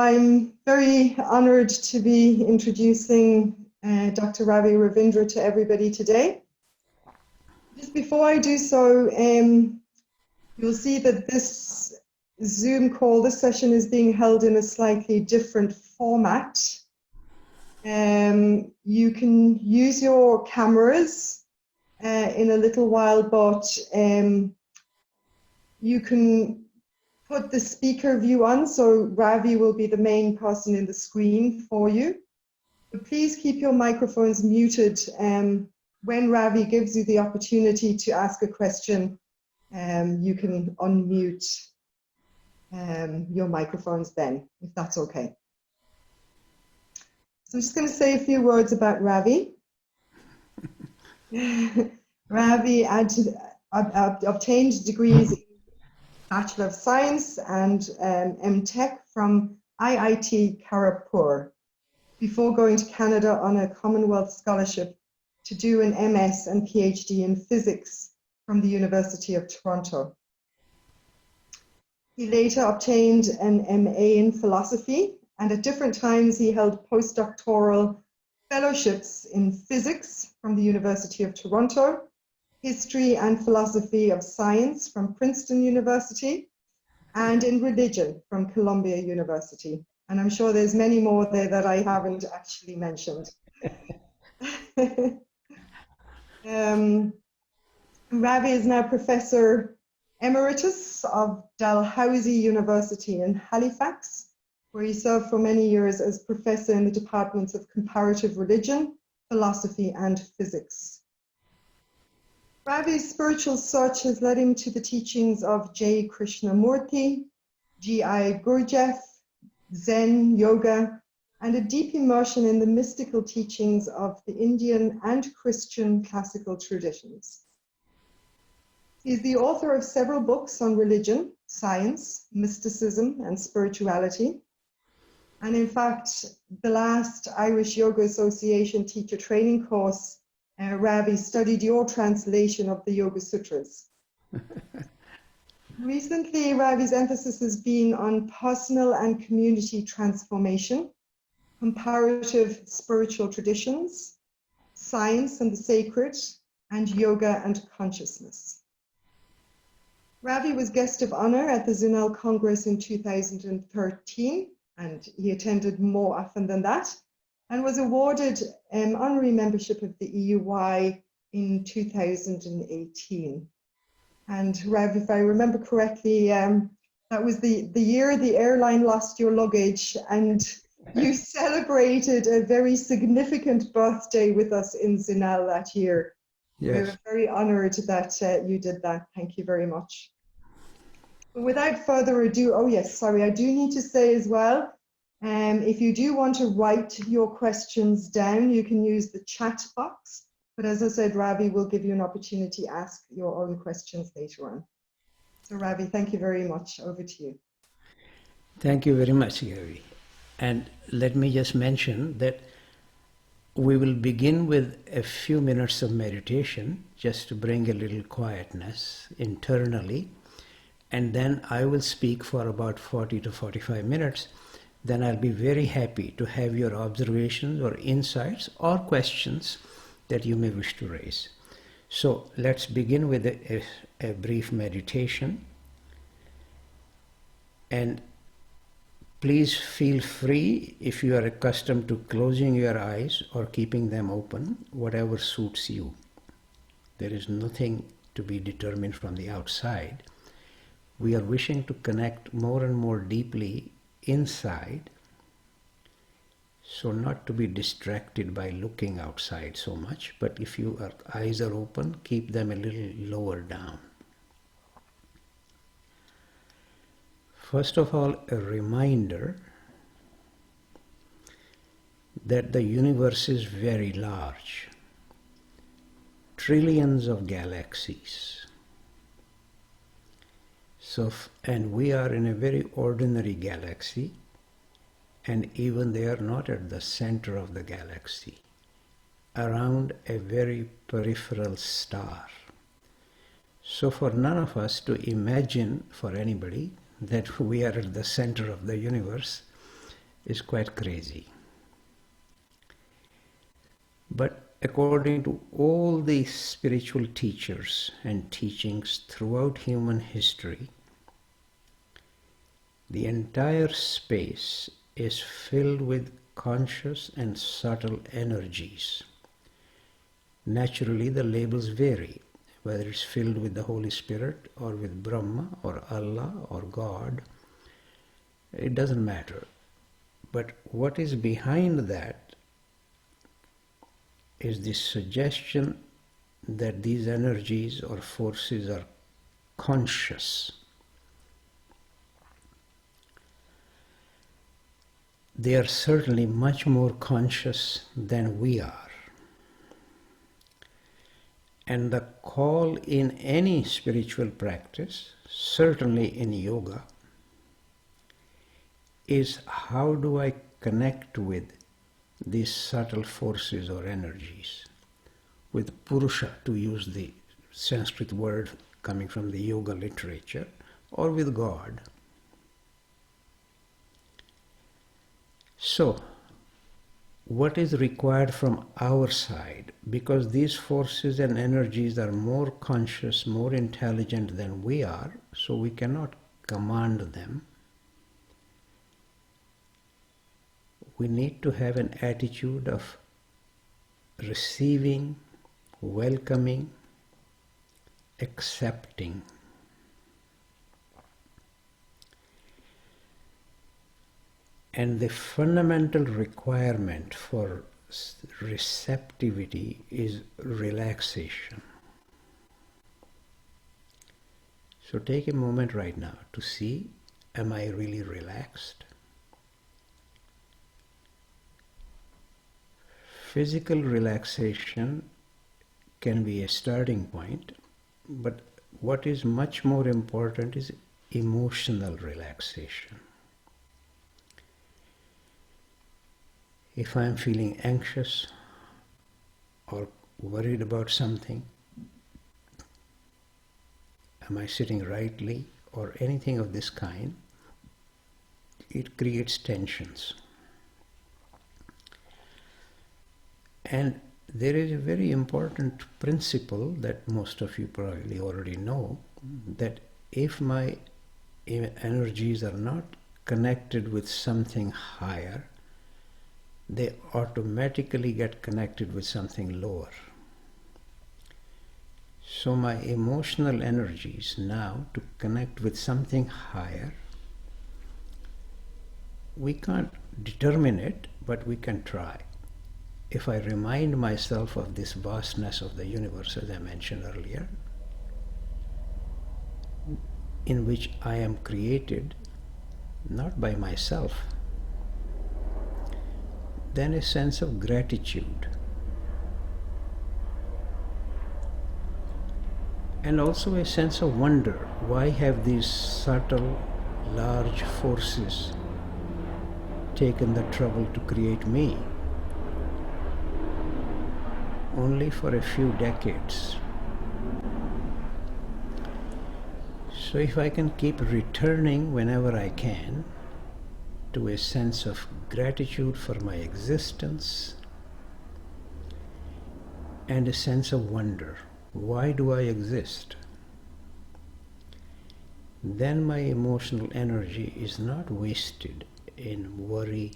I'm very honored to be introducing Dr. Ravi Ravindra to everybody today. Just before I do so, you'll see that this Zoom call, this session is being held in a slightly different format. You can use your cameras in a little while, but you can put the speaker view on, so Ravi will be the main person in the screen for you. But please keep your microphones muted when Ravi gives you the opportunity to ask a question. You can unmute your microphones then, if that's okay. So I'm just going to say a few words about Ravi. Ravi obtained degrees in Bachelor of Science and MTech from IIT Kharagpur before going to Canada on a Commonwealth scholarship to do an MS and PhD in physics from the University of Toronto. He later obtained an MA in philosophy, and at different times he held postdoctoral fellowships in physics from the University of Toronto, history and philosophy of science from Princeton University, and in religion from Columbia University. And I'm sure there's many more there that I haven't actually mentioned. Ravi is now Professor Emeritus of Dalhousie University in Halifax, where he served for many years as professor in the departments of comparative religion, philosophy, and physics. Ravi's spiritual search has led him to the teachings of J. Krishnamurti, G.I. Gurdjieff, Zen, yoga, and a deep immersion in the mystical teachings of the Indian and Christian classical traditions. He is the author of several books on religion, science, mysticism, and spirituality. And in fact, the last Irish Yoga Association teacher training course, Ravi studied your translation of the Yoga Sutras. Recently, Ravi's emphasis has been on personal and community transformation, comparative spiritual traditions, science and the sacred, and yoga and consciousness. Ravi was guest of honor at the Zunel Congress in 2013, and he attended more often than that, and was awarded honorary membership of the EUY in 2018. And Ravi, if I remember correctly, that was the year the airline lost your luggage, and you celebrated a very significant birthday with us in Zunel that year. Yes. We were very honored that you did that. Thank you very much. But without further ado, oh yes, sorry, I do need to say as well, if you do want to write your questions down, you can use the chat box. But as I said, Ravi will give you an opportunity to ask your own questions later on. So Ravi, thank you very much. Over to you. Thank you very much, Gary. And let me just mention that we will begin with a few minutes of meditation just to bring a little quietness internally. And then I will speak for about 40 to 45 minutes. Then I'll be very happy to have your observations or insights or questions that you may wish to raise. So let's begin with a brief meditation. And please feel free, if you are accustomed to closing your eyes or keeping them open, whatever suits you. There is nothing to be determined from the outside. We are wishing to connect more and more deeply inside, so not to be distracted by looking outside so much, but if your eyes are open, keep them a little lower down. First of all, a reminder that the universe is very large, trillions of galaxies. And we are in a very ordinary galaxy, and even they are not at the center of the galaxy, around a very peripheral star. So for none of us to imagine, for anybody, that we are at the center of the universe is quite crazy. But according to all the spiritual teachers and teachings throughout human history, the entire space is filled with conscious and subtle energies. Naturally, the labels vary, whether it's filled with the Holy Spirit or with Brahma or Allah or God. It doesn't matter. But what is behind that is this suggestion that these energies or forces are conscious. They are certainly much more conscious than we are. And the call in any spiritual practice, certainly in yoga, is how do I connect with these subtle forces or energies, with Purusha, to use the Sanskrit word coming from the yoga literature, or with God. So, what is required from our side? Because these forces and energies are more conscious, more intelligent than we are, so we cannot command them. We need to have an attitude of receiving, welcoming, accepting. And the fundamental requirement for receptivity is relaxation. So take a moment right now to see, am I really relaxed? Physical relaxation can be a starting point, but what is much more important is emotional relaxation. If I am feeling anxious or worried about something, am I sitting rightly or anything of this kind, it creates tensions. And there is a very important principle that most of you probably already know, that if my energies are not connected with something higher, they automatically get connected with something lower. So my emotional energies now to connect with something higher, we can't determine it, but we can try. If I remind myself of this vastness of the universe, as I mentioned earlier, in which I am created not by myself, then a sense of gratitude. And also a sense of wonder. Why have these subtle, large forces taken the trouble to create me? Only for a few decades. So if I can keep returning whenever I can to a sense of gratitude for my existence and a sense of wonder, why do I exist? Then my emotional energy is not wasted in worry,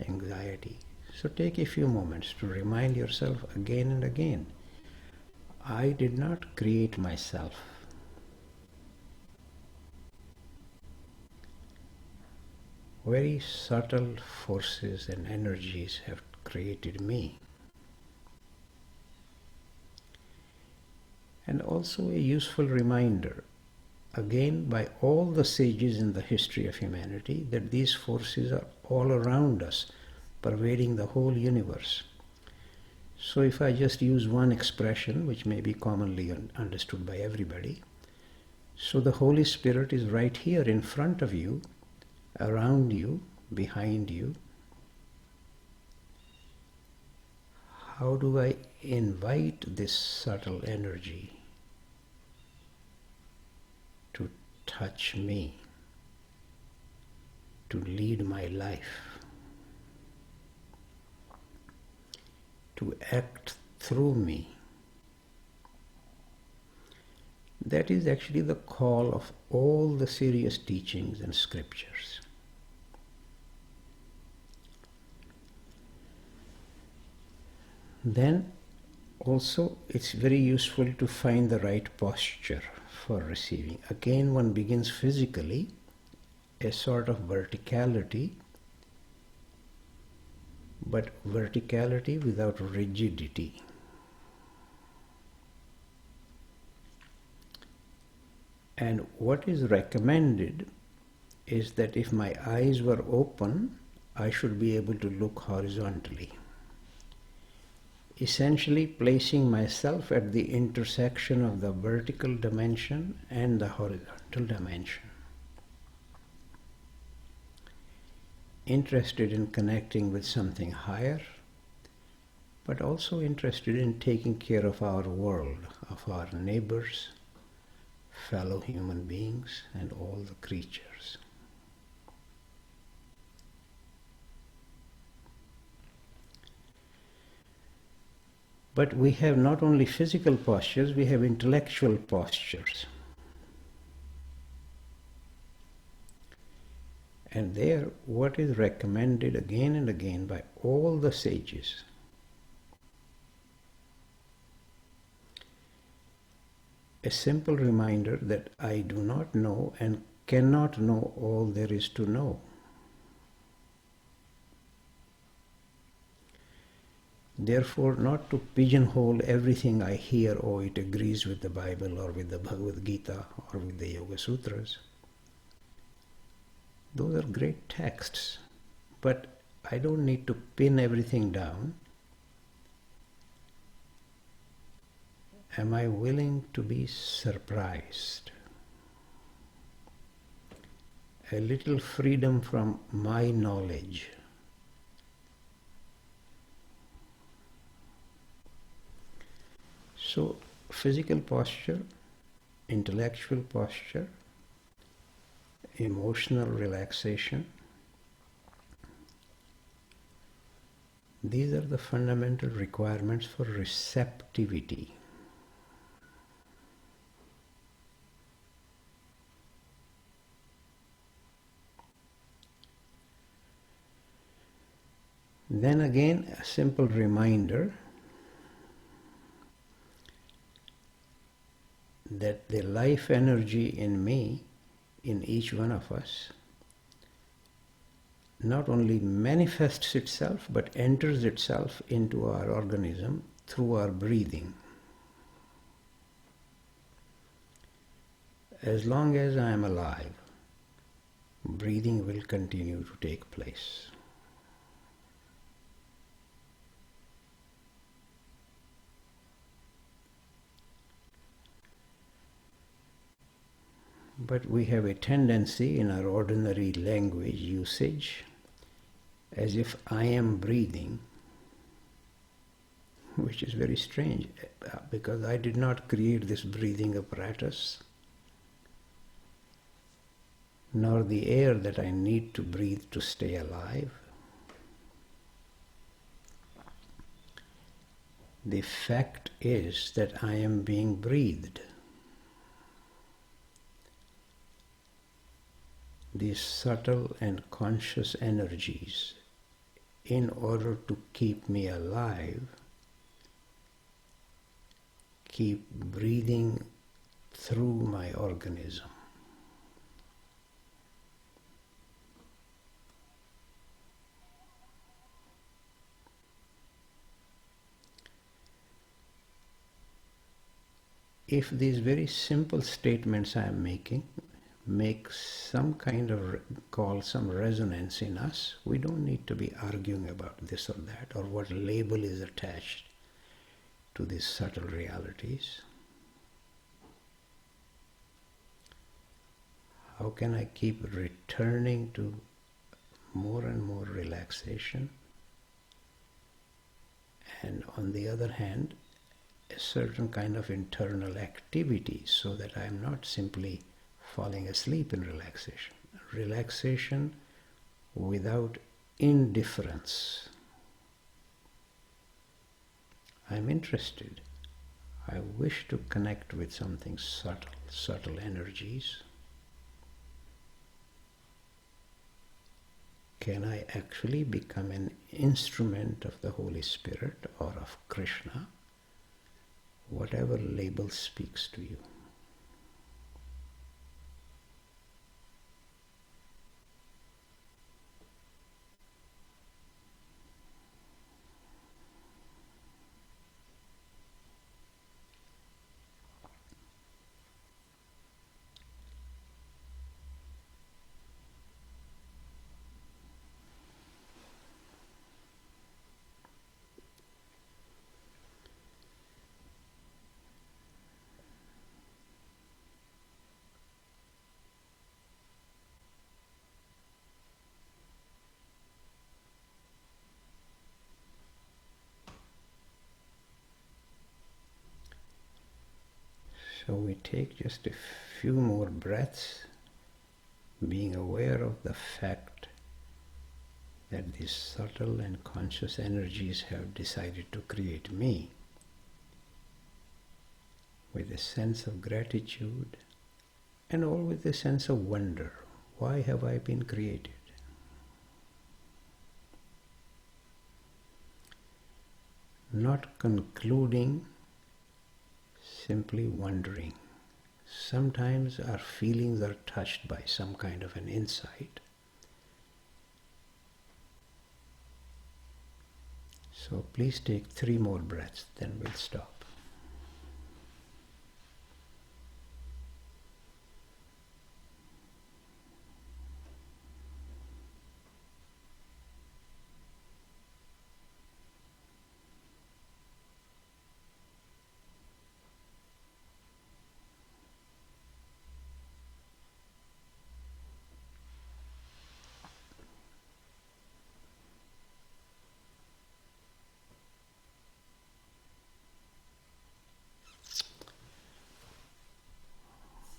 anxiety. So take a few moments to remind yourself again and again, I did not create myself. Very subtle forces and energies have created me. And also a useful reminder, again by all the sages in the history of humanity, that these forces are all around us, pervading the whole universe. So if I just use one expression, which may be commonly understood by everybody, so the Holy Spirit is right here in front of you, around you, behind you. How do I invite this subtle energy touch me, to lead my life? to act through me. That is actually the call of all the serious teachings and scriptures. Then also it's very useful to find the right posture for receiving. Again, one begins physically, a sort of verticality, but verticality without rigidity. And what is recommended is that if my eyes were open, I should be able to look horizontally. Essentially placing myself at the intersection of the vertical dimension and the horizontal dimension. Interested in connecting with something higher, but also interested in taking care of our world, of our neighbors, fellow human beings, and all the creatures. But we have not only physical postures, we have intellectual postures. And there, what is recommended again and again by all the sages a simple reminder that I do not know and cannot know all there is to know. Therefore, not to pigeonhole everything I hear, oh, it agrees with the Bible or with the Bhagavad Gita or with the Yoga Sutras. Those are great texts, but I don't need to pin everything down. Am I willing to be surprised? A little freedom from my knowledge. So, physical posture, intellectual posture, emotional relaxation, these are the fundamental requirements for receptivity. Then again, a simple reminder that the life energy in me, in each one of us, not only manifests itself but enters itself into our organism through our breathing. As long as I am alive, breathing will continue to take place. But we have a tendency in our ordinary language usage, as if I am breathing, which is very strange, because I did not create this breathing apparatus, nor the air that I need to breathe to stay alive. The fact is that I am being breathed. These subtle and conscious energies, in order to keep me alive, keep breathing through my organism. If these very simple statements I am making make some kind of call some resonance in us, we don't need to be arguing about this or that or what label is attached to these subtle realities. How can I keep returning to more and more relaxation? And on the other hand, a certain kind of internal activity, so that I am not simply falling asleep in relaxation. Relaxation without indifference. I'm interested. I wish to connect with something subtle, subtle energies. Can I actually become an instrument of the Holy Spirit or of Krishna? Whatever label speaks to you. So we take just a few more breaths, being aware of the fact that these subtle and conscious energies have decided to create me, with a sense of gratitude and all with a sense of wonder. Why have I been created? Not concluding, simply wondering. Sometimes our feelings are touched by some kind of an insight. So please take 3 more breaths, then we'll stop.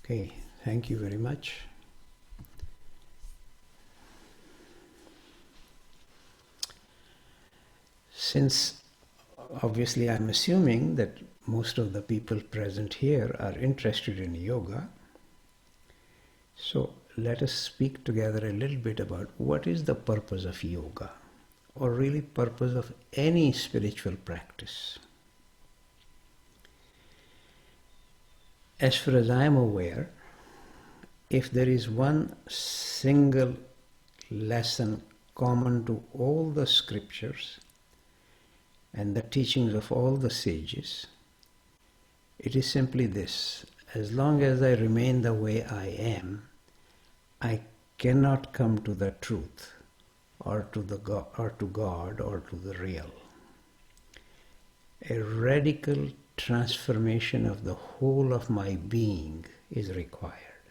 Okay, thank you very much. Since obviously I'm assuming that most of the people present here are interested in yoga, so let us speak together a little bit about what is the purpose of yoga, or really purpose of any spiritual practice. As far as I am aware, if there is one single lesson common to all the scriptures and the teachings of all the sages, it is simply this: as long as I remain the way I am, I cannot come to the truth, or to God, or to the real. A radical transformation of the whole of my being is required.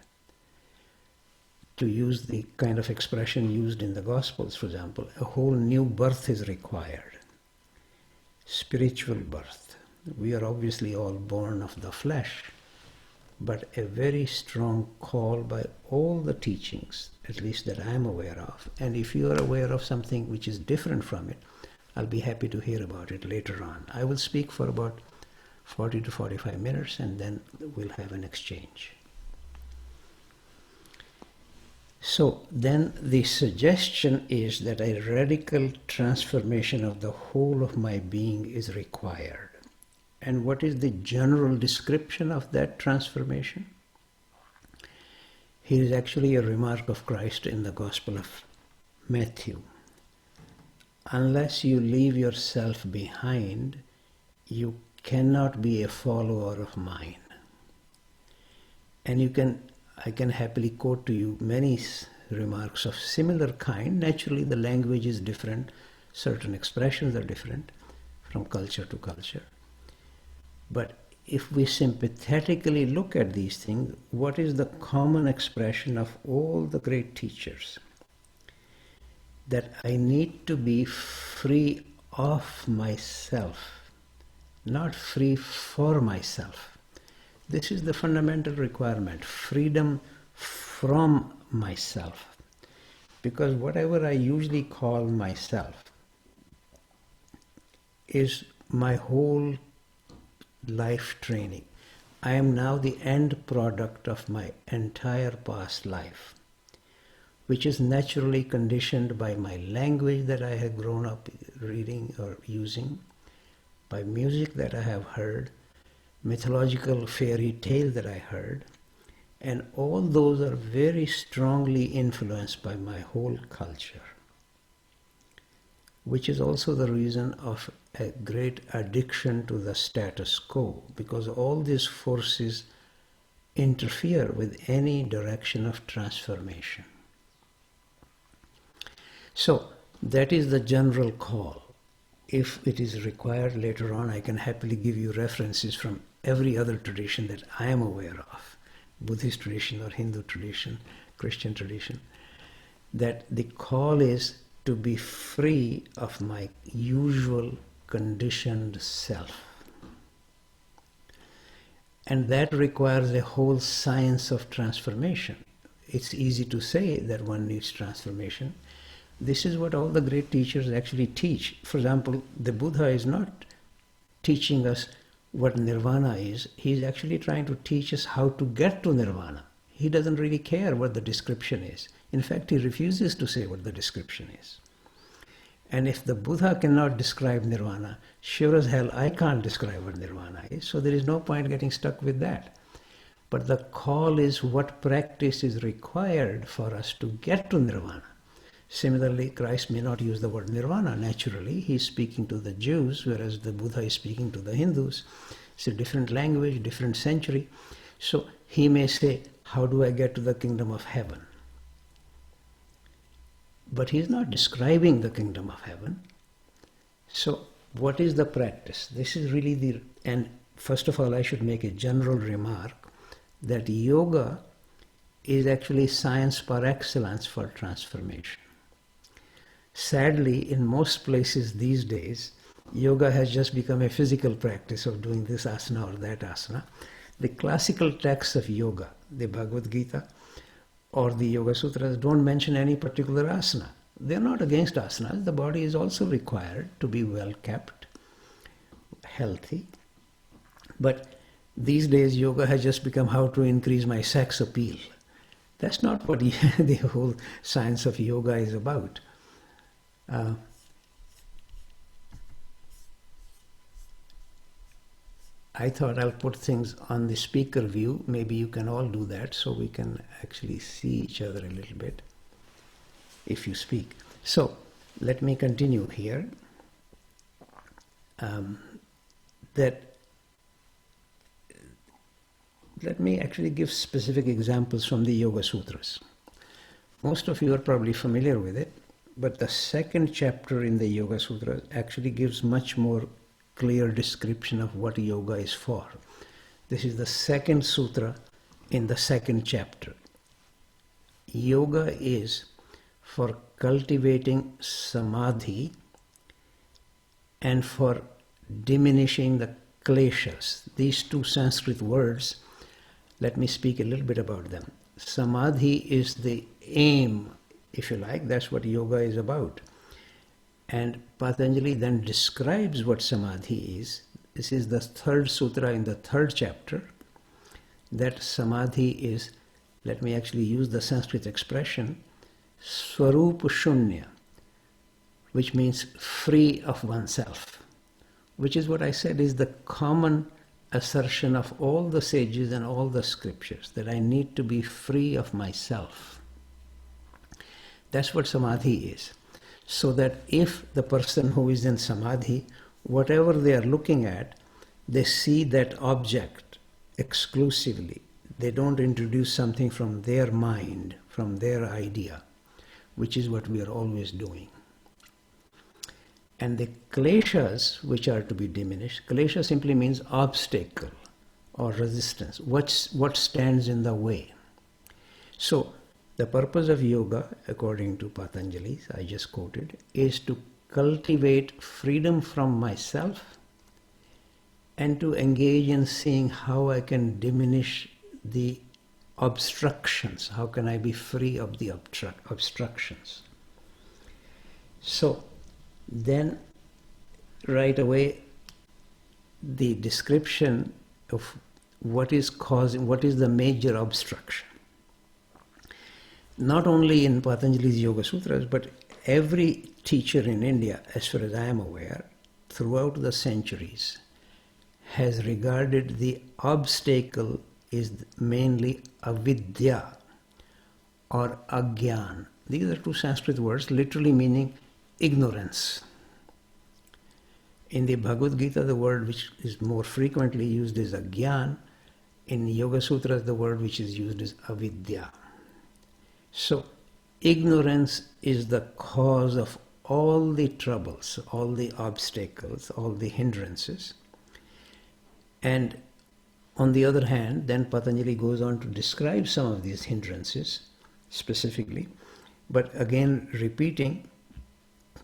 To use the kind of expression used in the Gospels, for example, a whole new birth is required. Spiritual birth. We are obviously all born of the flesh, but a very strong call by all the teachings, at least that I am aware of. And if you are aware of something which is different from it, I'll be happy to hear about it later on. I will speak for about 40 to 45 minutes and then we'll have an exchange. So then the suggestion is that a radical transformation of the whole of my being is required. And what is the general description of that transformation? Here is actually a remark of Christ in the Gospel of Matthew. Unless you leave yourself behind, you cannot be a follower of mine. And I can happily quote to you many remarks of similar kind. Naturally, the language is different. Certain expressions are different from culture to culture. But if we sympathetically look at these things, what is the common expression of all the great teachers? That I need to be free of myself, not free for myself. This is the fundamental requirement, freedom from myself. Because whatever I usually call myself is my whole life training. I am now the end product of my entire past life, which is naturally conditioned by my language that I have grown up reading or using, by music that I have heard, mythological fairy tale that I heard, and all those are very strongly influenced by my whole culture, which is also the reason of a great addiction to the status quo, because all these forces interfere with any direction of transformation. So that is the general call. If it is required later on, I can happily give you references from every other tradition that I am aware of, Buddhist tradition or Hindu tradition, Christian tradition, that the call is to be free of my usual conditioned self. And that requires a whole science of transformation. It's easy to say that one needs transformation. This is what all the great teachers actually teach. For example, the Buddha is not teaching us what nirvana is. He's actually trying to teach us how to get to nirvana. He doesn't really care what the description is. In fact, he refuses to say what the description is. And if the Buddha cannot describe nirvana, sure as hell I can't describe what nirvana is. So there is no point getting stuck with that. But the call is what practice is required for us to get to nirvana. Similarly, Christ may not use the word nirvana naturally. He's speaking to the Jews, whereas the Buddha is speaking to the Hindus. It's a different language, different century. So he may say, how do I get to the kingdom of heaven? But he's not describing the kingdom of heaven. So what is the practice? This is really and first of all, I should make a general remark that yoga is actually science par excellence for transformation. Sadly, in most places these days, yoga has just become a physical practice of doing this asana or that asana. The classical texts of yoga, the Bhagavad Gita or the Yoga Sutras, don't mention any particular asana. They're not against asanas. The body is also required to be well kept, healthy. But these days, yoga has just become how to increase my sex appeal. That's not what the whole science of yoga is about. I thought I'll put things on the speaker view. Maybe you can all do that so we can actually see each other a little bit if you speak. So let me continue here. Let me actually give specific examples from the Yoga Sutras. Most of you are probably familiar with it, but the second chapter in the Yoga Sutras actually gives much more clear description of what yoga is for. This is the second sutra in the second chapter. Yoga is for cultivating samadhi and for diminishing the kleshas. These two Sanskrit words, let me speak a little bit about them. Samadhi is the aim, if you like. That's what yoga is about. And Patanjali then describes what samadhi is. This is the third sutra in the third chapter. That samadhi is, let me actually use the Sanskrit expression, swarupa shunya, which means free of oneself, which is what I said is the common assertion of all the sages and all the scriptures, that I need to be free of myself. That's what samadhi is. So that if the person who is in samadhi, whatever they are looking at, they see that object exclusively. They don't introduce something from their mind, from their idea, which is what we are always doing. And the kleshas, which are to be diminished, klesha simply means obstacle or resistance. What stands in the way? So, the purpose of yoga, according to Patanjali, I just quoted, is to cultivate freedom from myself and to engage in seeing how I can diminish the obstructions. How can I be free of the obstructions? So then right away the description of what is the major obstruction. Not only in Patanjali's Yoga Sutras, but every teacher in India, as far as I am aware, throughout the centuries, has regarded the obstacle is mainly avidya or agyan. These are two Sanskrit words literally meaning ignorance. In the Bhagavad Gita, the word which is more frequently used is agyan. In Yoga Sutras, the word which is used is avidya. So, ignorance is the cause of all the troubles, all the obstacles, all the hindrances. And on the other hand, then Patanjali goes on to describe some of these hindrances specifically, but again repeating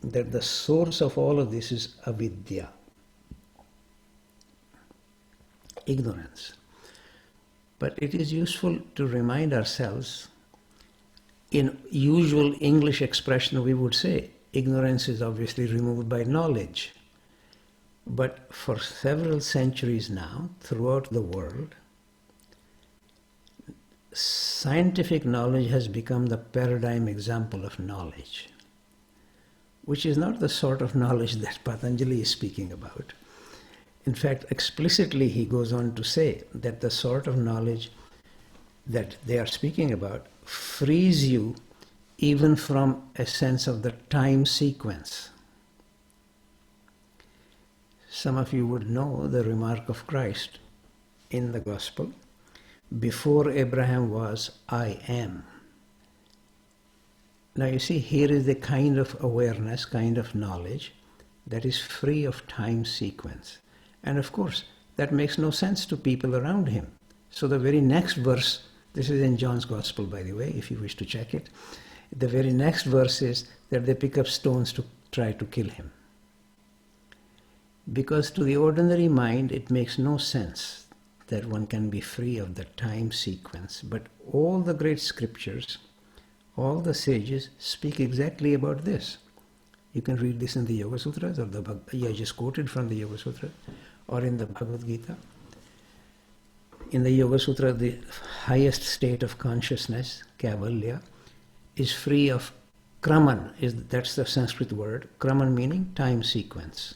that the source of all of this is avidya, ignorance. But it is useful to remind ourselves, in usual English expression we would say, ignorance is obviously removed by knowledge. But for several centuries now, throughout the world, scientific knowledge has become the paradigm example of knowledge, which is not the sort of knowledge that Patanjali is speaking about. In fact, explicitly he goes on to say that the sort of knowledge that they are speaking about frees you even from a sense of the time sequence. Some of you would know the remark of Christ in the Gospel, before Abraham was, I am. Now you see, here is the kind of awareness, kind of knowledge that is free of time sequence. And of course, that makes no sense to people around him. So the very next verse, this is in John's Gospel, by the way, if you wish to check it, the very next verse is that they pick up stones to try to kill him. Because to the ordinary mind, it makes no sense that one can be free of the time sequence. But all the great scriptures, all the sages speak exactly about this. You can read this in the Yoga Sutras, or I just quoted from the Yoga Sutra, or in the Bhagavad Gita. In the Yoga Sutra, the highest state of consciousness, Kaivalya, is free of kraman. That's the Sanskrit word. Kraman meaning time sequence.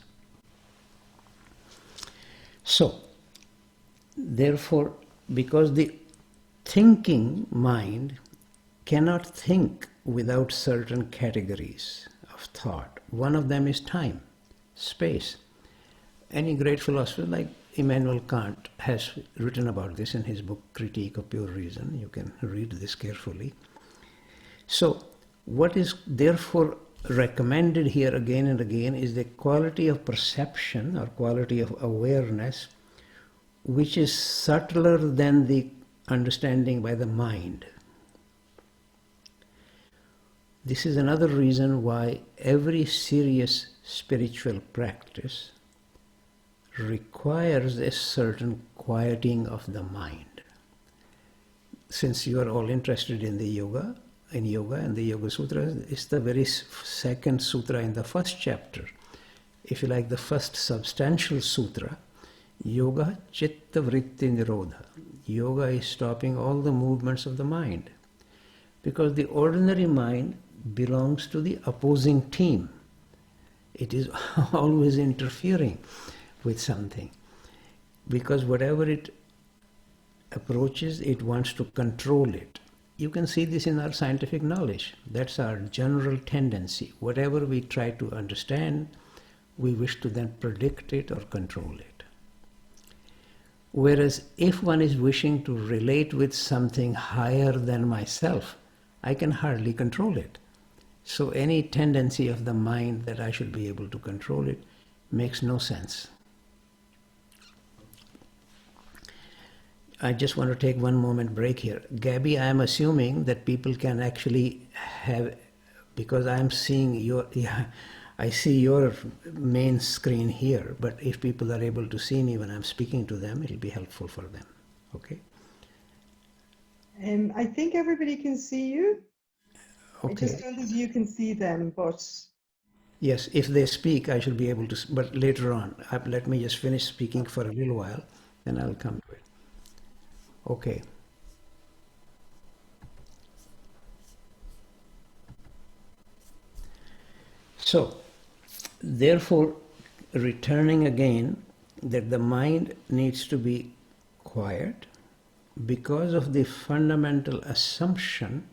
So, therefore, because the thinking mind cannot think without certain categories of thought. One of them is time, space. Any great philosopher like Immanuel Kant has written about this in his book Critique of Pure Reason. You can read this carefully. So, what is therefore recommended here again and again is the quality of perception or quality of awareness which is subtler than the understanding by the mind. This is another reason why every serious spiritual practice requires a certain quieting of the mind. Since you are all interested in the yoga and the Yoga Sutras, it's the very second sutra in the first chapter. If you like, the first substantial sutra, Yoga Chitta Vritti Nirodha. Yoga is stopping all the movements of the mind. Because the ordinary mind belongs to the opposing team. It is always interfering with something. Because whatever it approaches, it wants to control it. You can see this in our scientific knowledge. That's our general tendency. Whatever we try to understand, we wish to then predict it or control it. Whereas if one is wishing to relate with something higher than myself, I can hardly control it. So any tendency of the mind that I should be able to control it makes no sense. I just want to take one moment break here. Gabby, I am assuming that people can actually have, because I am seeing I see your main screen here, but if people are able to see me when I'm speaking to them, it'll be helpful for them. Okay? I think everybody can see you. Okay. I just don't think you can see them, but Yes, if they speak, I should be able to, but later on. Let me just finish speaking for a little while, then I'll come to it. Okay. So, therefore, returning again, that the mind needs to be quiet because of the fundamental assumption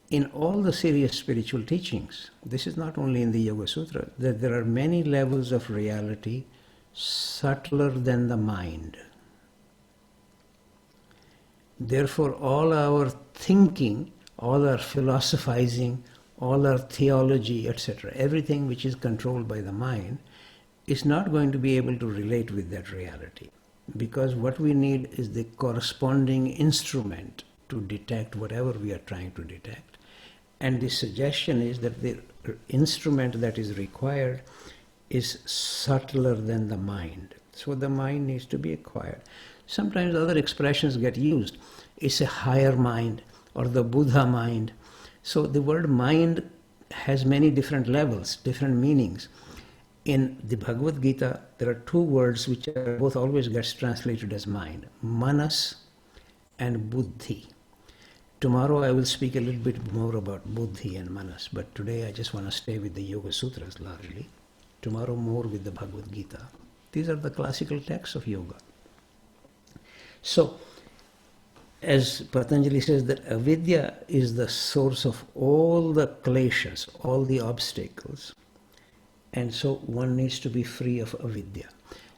in all the serious spiritual teachings. This is not only in the Yoga Sutra, that there are many levels of reality subtler than the mind. Therefore, all our thinking, all our philosophizing, all our theology, etc., everything which is controlled by the mind is not going to be able to relate with that reality. Because what we need is the corresponding instrument to detect whatever we are trying to detect. And the suggestion is that the instrument that is required is subtler than the mind. So the mind needs to be acquired. Sometimes other expressions get used. It's a higher mind or the Buddha mind. So the word mind has many different levels, different meanings. In the Bhagavad Gita, there are two words which are both always gets translated as mind, manas and buddhi. Tomorrow I will speak a little bit more about buddhi and manas, but today I just want to stay with the Yoga Sutras largely. Tomorrow more with the Bhagavad Gita. These are the classical texts of yoga. So, as Patanjali says, that avidya is the source of all the kleshas, all the obstacles. And so one needs to be free of avidya.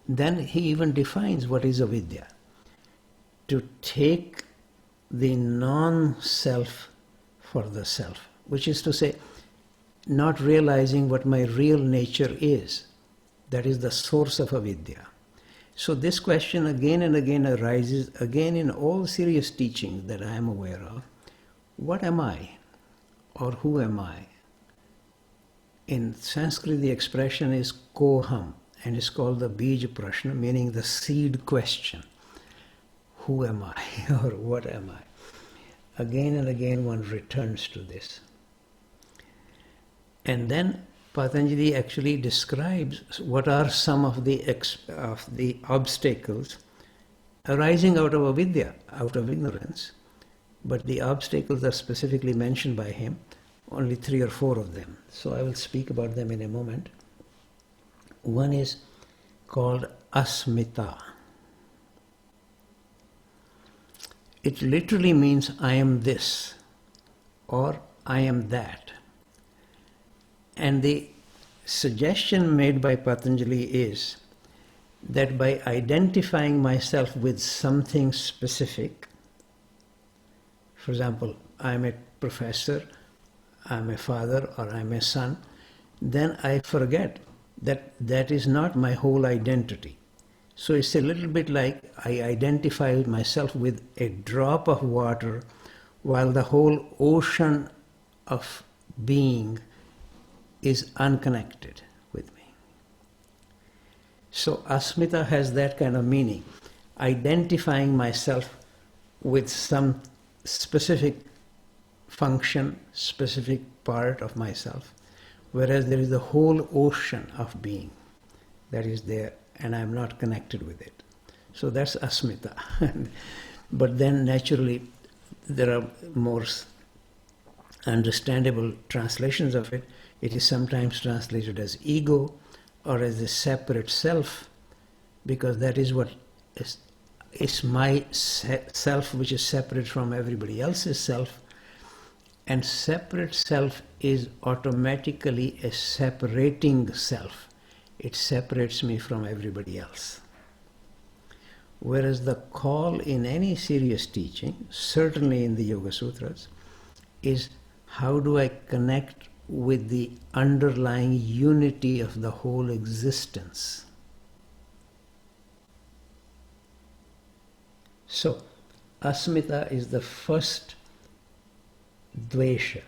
Then he even defines what is avidya. To take the non-self for the self, which is to say, not realizing what my real nature is. That is the source of avidya. So this question again and again arises, again in all serious teachings that I am aware of. What am I? Or who am I? In Sanskrit, the expression is koham, and it's called the bija prashna, meaning the seed question. Who am I? Or what am I? Again and again one returns to this. And then Patanjali actually describes what are some of the obstacles arising out of avidya, out of ignorance. But the obstacles are specifically mentioned by him, only 3 or 4 of them. So I will speak about them in a moment. One is called asmita. It literally means I am this or I am that. And the suggestion made by Patanjali is that by identifying myself with something specific, for example, I am a professor, I am a father, or I am a son, then I forget that that is not my whole identity. So it's a little bit like I identify myself with a drop of water while the whole ocean of being is unconnected with me. So asmita has that kind of meaning, identifying myself with some specific function, specific part of myself, whereas there is the whole ocean of being that is there and I am not connected with it. So that's asmita. But then naturally there are more understandable translations of it. It is sometimes translated as ego or as a separate self, because that is what is my self, which is separate from everybody else's self. And separate self is automatically a separating self. It separates me from everybody else. Whereas the call in any serious teaching, certainly in the Yoga Sutras, is how do I connect with the underlying unity of the whole existence. So, asmita is the first dvesha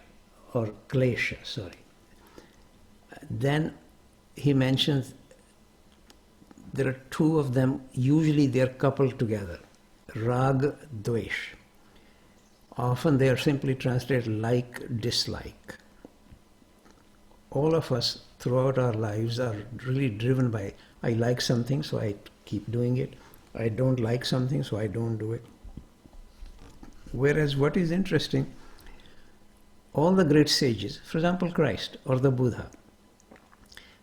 or klesha, Then he mentions there are 2 of them, usually they are coupled together, rag, dvesh. Often they are simply translated like, dislike. All of us throughout our lives are really driven by, I like something, so I keep doing it. I don't like something, so I don't do it. Whereas what is interesting, all the great sages, for example Christ or the Buddha,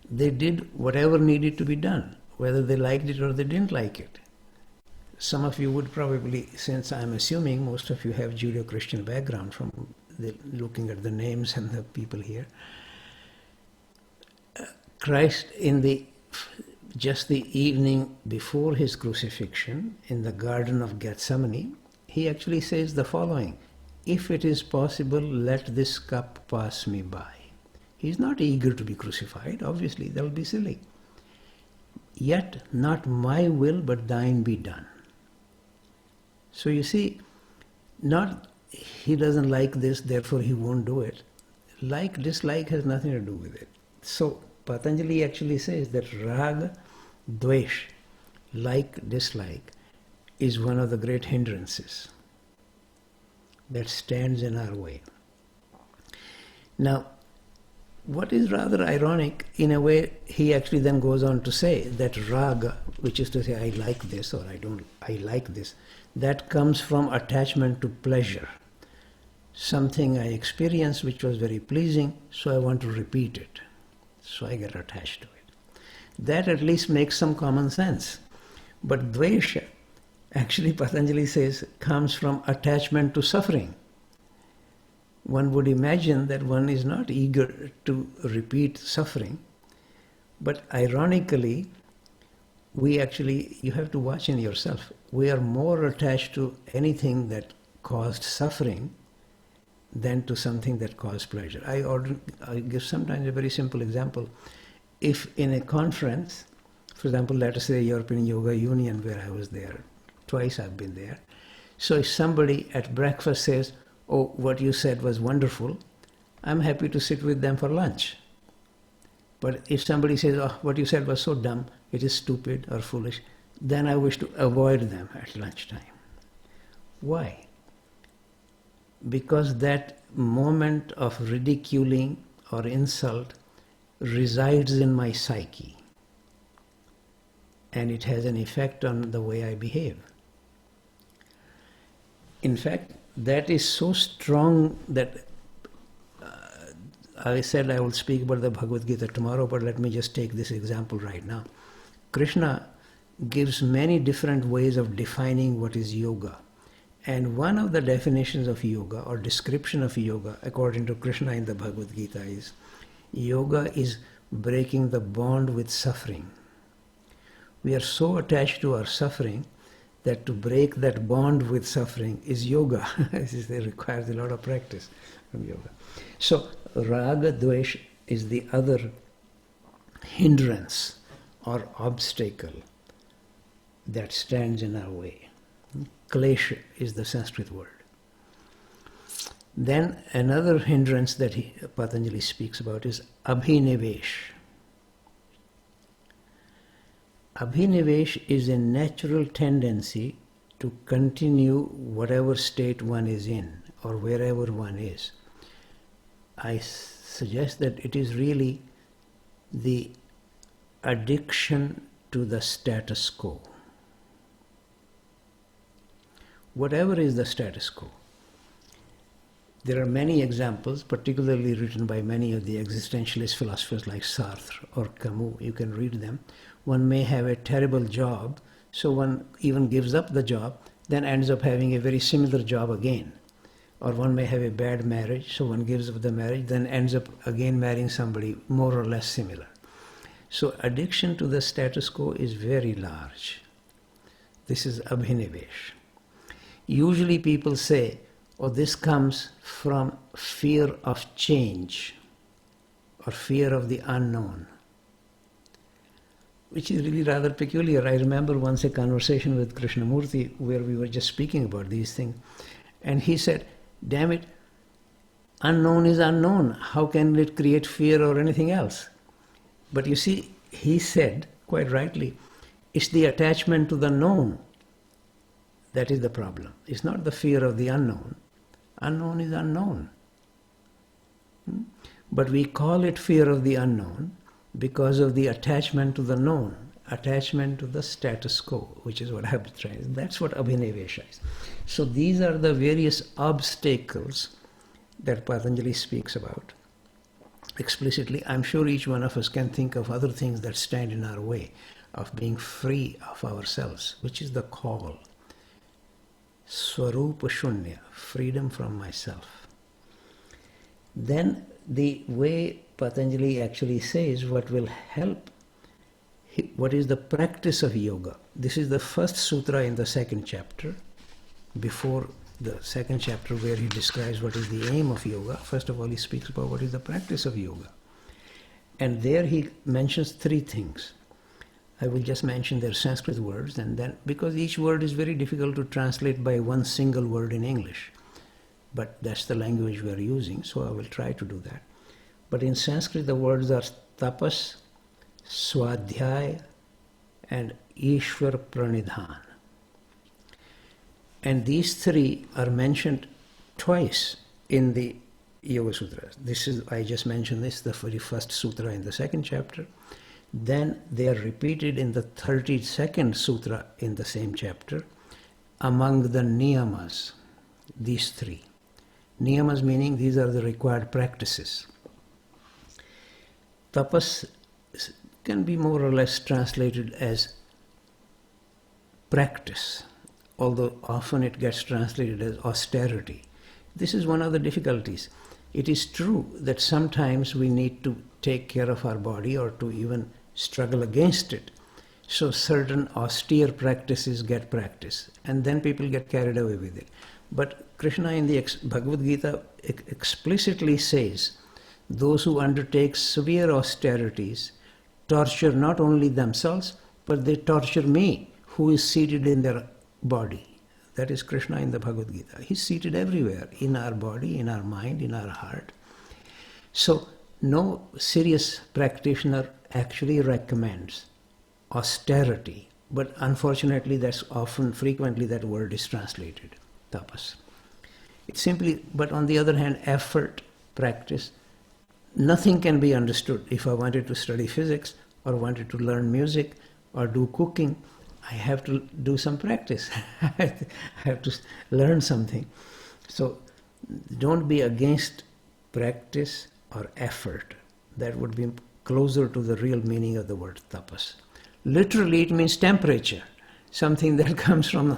they did whatever needed to be done, whether they liked it or they didn't like it. Some of you would probably, since I'm assuming most of you have Judeo-Christian background from looking at the names and the people here, Christ just the evening before his crucifixion in the Garden of Gethsemane, he actually says the following: if it is possible, let this cup pass me by. He's not eager to be crucified, obviously, that will be silly. Yet not my will but thine be done. So you see, not he doesn't like this, therefore he won't do it. Like, dislike has nothing to do with it. So Patanjali actually says that raga, dvesh, like, dislike, is one of the great hindrances that stands in our way. Now, what is rather ironic, in a way, he actually then goes on to say that raga, which is to say I like this or I like this, that comes from attachment to pleasure. Something I experienced which was very pleasing, so I want to repeat it. So I get attached to it. That at least makes some common sense. But dvesha, actually Patanjali says, comes from attachment to suffering. One would imagine that one is not eager to repeat suffering, but ironically, you have to watch in yourself. We are more attached to anything that caused suffering than to something that caused pleasure. I give sometimes a very simple example. If in a conference, for example, let us say European Yoga Union, where I was there, twice I've been there. So if somebody at breakfast says, oh, what you said was wonderful, I'm happy to sit with them for lunch. But if somebody says, oh, what you said was so dumb, it is stupid or foolish, then I wish to avoid them at lunchtime. Why? Because that moment of ridiculing or insult resides in my psyche, and it has an effect on the way I behave. In fact, that is so strong that I said I will speak about the Bhagavad Gita tomorrow, but let me just take this example right now. Krishna gives many different ways of defining what is yoga. And one of the definitions of yoga or description of yoga, according to Krishna in the Bhagavad Gita, is yoga is breaking the bond with suffering. We are so attached to our suffering that to break that bond with suffering is yoga. It requires a lot of practice from yoga. So raga dvesh is the other hindrance or obstacle that stands in our way. Klesha is the Sanskrit word. Then another hindrance that Patanjali speaks about is abhinivesh. Abhinivesh is a natural tendency to continue whatever state one is in or wherever one is. I suggest that it is really the addiction to the status quo. Whatever is the status quo. There are many examples, particularly written by many of the existentialist philosophers like Sartre or Camus. You can read them. One may have a terrible job, so one even gives up the job, then ends up having a very similar job again. Or one may have a bad marriage, so one gives up the marriage, then ends up again marrying somebody more or less similar. So addiction to the status quo is very large. This is abhinivesh. Usually people say, oh, this comes from fear of change or fear of the unknown, which is really rather peculiar. I remember once a conversation with Krishnamurti where we were just speaking about these things, and he said, damn it, unknown is unknown. How can it create fear or anything else? But you see, he said, quite rightly, it's the attachment to the known that is the problem. It's not the fear of the unknown. Unknown is unknown. But we call it fear of the unknown because of the attachment to the known, attachment to the status quo, which is what I've tried. That's what abhinivesha is. So these are the various obstacles that Patanjali speaks about explicitly. I'm sure each one of us can think of other things that stand in our way of being free of ourselves, which is the call. Swarupa Shunya, freedom from myself. Then the way Patanjali actually says what will help, what is the practice of yoga. This is the first sutra in the second chapter, before the second chapter where he describes what is the aim of yoga. First of all, he speaks about what is the practice of yoga. And there he mentions three things. I will just mention their Sanskrit words, and then, because each word is very difficult to translate by one single word in English, but that's the language we are using, so I will try to do that. But in Sanskrit, the words are tapas, swadhyaya, and ishwar pranidhan. And these three are mentioned twice in the Yoga Sutras. This is, I just mentioned this, the very first sutra in the second chapter. Then they are repeated in the 32nd sutra in the same chapter among the niyamas, these three. Niyamas meaning these are the required practices. Tapas can be more or less translated as practice, although often it gets translated as austerity. This is one of the difficulties. It is true that sometimes we need to take care of our body or to even struggle against it. So certain austere practices get practiced, and then people get carried away with it. But Krishna in the Bhagavad Gita explicitly says, those who undertake severe austerities torture not only themselves, but they torture me, who is seated in their body. That is Krishna in the Bhagavad Gita. He's seated everywhere, in our body, in our mind, in our heart. So no serious practitioner actually recommends austerity, but unfortunately that's often, frequently that word is translated, tapas. It's simply, but on the other hand, effort, practice. Nothing can be understood. If I wanted to study physics or wanted to learn music or do cooking, I have to do some practice. I have to learn something. So don't be against practice or effort. That would be closer to the real meaning of the word tapas. Literally, it means temperature, something that comes from,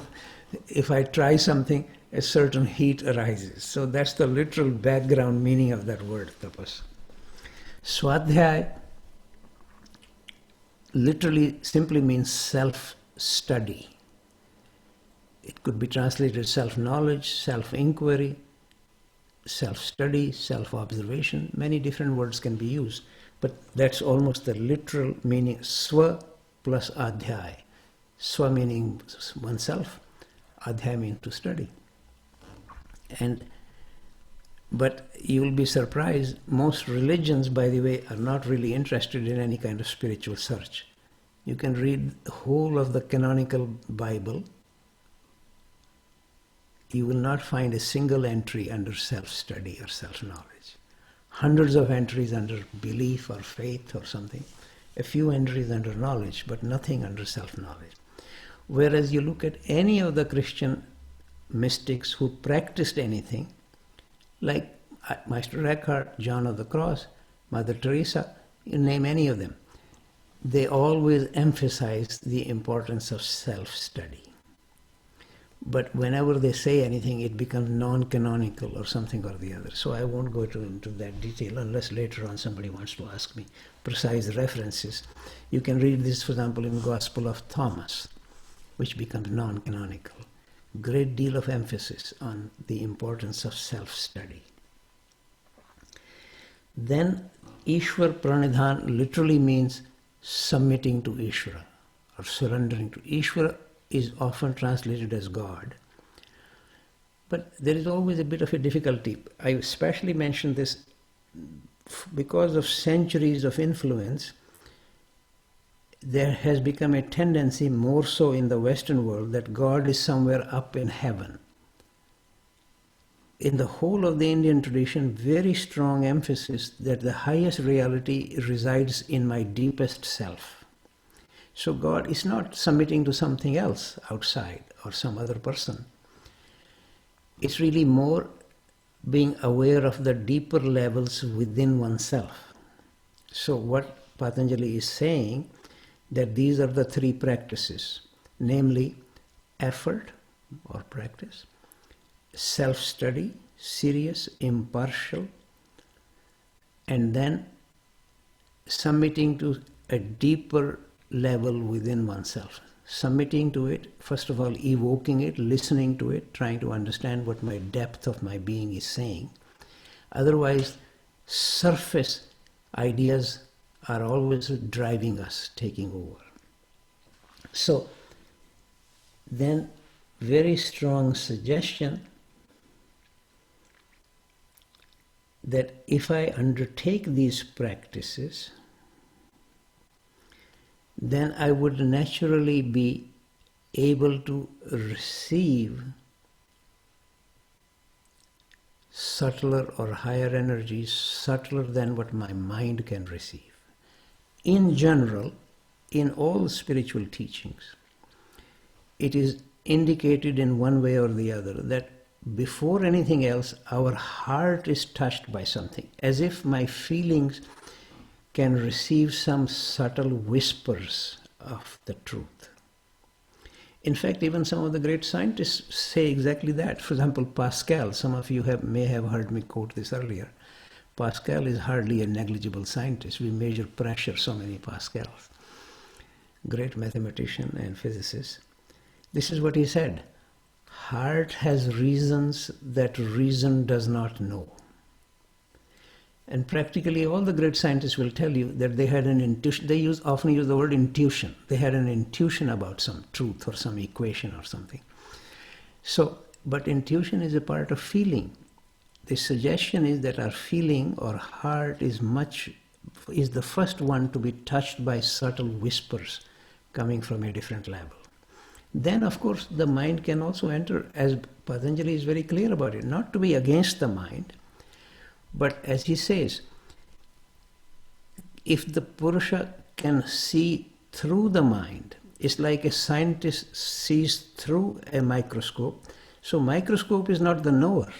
if I try something, a certain heat arises. So that's the literal background meaning of that word, tapas. Swadhyaya literally simply means self-study. It could be translated self-knowledge, self-inquiry, self-study, self-observation. Many different words can be used, but that's almost the literal meaning, swa plus adhyaya. Swa meaning oneself, adhyaya means to study. But you will be surprised, most religions, by the way, are not really interested in any kind of spiritual search. You can read the whole of the canonical Bible. You will not find a single entry under self-study or self-knowledge. Hundreds of entries under belief or faith or something. A few entries under knowledge, but nothing under self-knowledge. Whereas you look at any of the Christian mystics who practiced anything, like Master Eckhart, John of the Cross, Mother Teresa, you name any of them, they always emphasize the importance of self-study. But whenever they say anything, it becomes non-canonical or something or the other. So I won't go into that detail unless later on somebody wants to ask me precise references. You can read this, for example, in Gospel of Thomas, which becomes non-canonical. Great deal of emphasis on the importance of self-study. Then Ishwar Pranidhan literally means submitting to Ishvara or surrendering to Ishvara. Is often translated as God. But there is always a bit of a difficulty. I especially mention this because of centuries of influence. There has become a tendency, more so in the Western world, that God is somewhere up in heaven. in the whole of the Indian tradition, very strong emphasis that the highest reality resides in my deepest self. So God is not submitting to something else outside or some other person. It's really more being aware of the deeper levels within oneself. So what Patanjali is saying, that these are the three practices, namely effort or practice, self-study, serious, impartial, and then submitting to a deeper level within oneself. Submitting to it, first of all, evoking it, listening to it, trying to understand what my depth of my being is saying. Otherwise, surface ideas are always driving us, taking over. So, then very strong suggestion that if I undertake these practices, then I would naturally be able to receive subtler or higher energies, subtler than what my mind can receive. In general, in all spiritual teachings, it is indicated in one way or the other that before anything else, our heart is touched by something, as if my feelings can receive some subtle whispers of the truth. In fact, even some of the great scientists say exactly that. For example, Pascal, some of you may have heard me quote this earlier. Pascal is hardly a negligible scientist. We measure pressure, so many Pascals. Great mathematician and physicist. This is what he said: heart has reasons that reason does not know. And practically all the great scientists will tell you that they had an intuition. They often use the word intuition. They had an intuition about some truth or some equation or something. So, but intuition is a part of feeling. The suggestion is that our feeling or heart is the first one to be touched by subtle whispers coming from a different level. Then, of course, the mind can also enter, as Patanjali is very clear about it, not to be against the mind, but as he says, if the Purusha can see through the mind, it's like a scientist sees through a microscope. So microscope is not the knower,